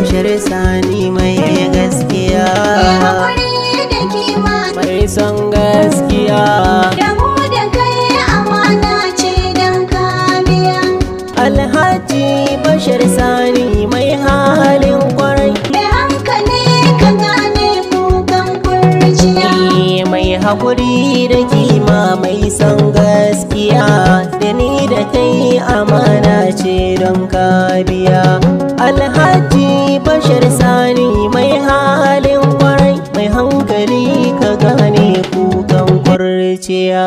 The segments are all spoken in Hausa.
Bashir Sani mai gaskiya, hakuri da kima, mai son gaskiya. da mu da kai amana ce don kamiya. Alhaji Bashir Sani mai halin kwarai, Da hankali ka gane kukan kurciya. mai hakuri da kima, mai son gaskiya. Da ni da kai amana ce don ka biya. Alhaji Bashir Sani mai halin kwarai, mai hankali ka gane kukan kurciya.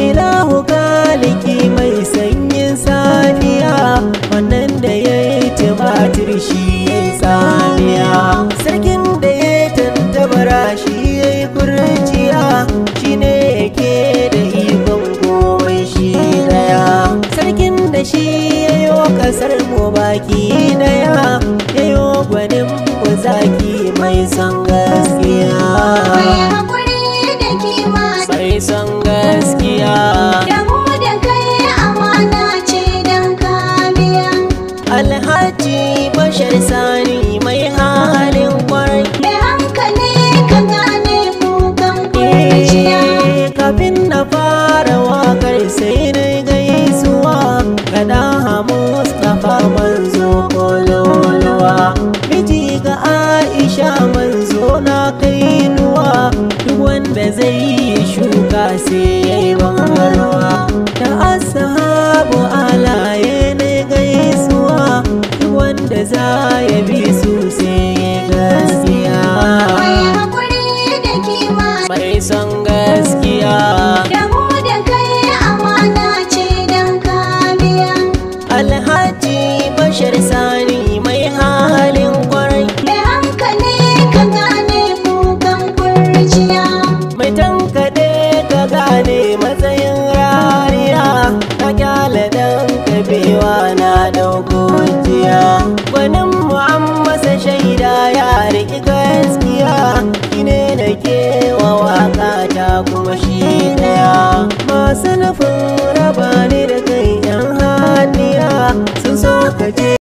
Ilahu kaliki mai sanyin safiya, wannan da ya yi tumatir shi ya yi tsamiya. Sarkin da ya yi tantabara shi ya yi kurciya, shi ne yake da ikon komai shi daya. Sarkin da shi ya yi wa kasar mu baki daya, ya yi wa gwanin mu zaki mai son gaskiya, Mai hakuri da kima, mai son gaskiya. da mu da kai amana ce don kamiya. Alhaji Bashir Sani mai halin kwarai, Da hankali ka gane kukan kurciya. kafin na fara wakar sai na gaisuwa kada Mustapha manzo kololuwa, miji ga Aisha manzo na kainuwa. Duk wanda zai yi shuka sai ya yi bangarwa, da ashabu alaye na gaisuwa. Duk wanda za ya bi su sai ya gaskiya, Mai hakuri da kima, mai son gaskiya. da mu da kai amana ce don kamiya. Alhaji Bashir Sani mai halin kwarai, Da hankali ka gane kukan kurciya. mai tankaɗe ka gane matsayin rariya. Ka kyale ɗan kabewa na ɗauko jiya, gwanin mu an masa shaida ya riƙi gaskiya. Shi ne da kewa waƙa ta kuma shi ɗaya, masu nufin raba ni da kai 'yan hadiya sun so ka je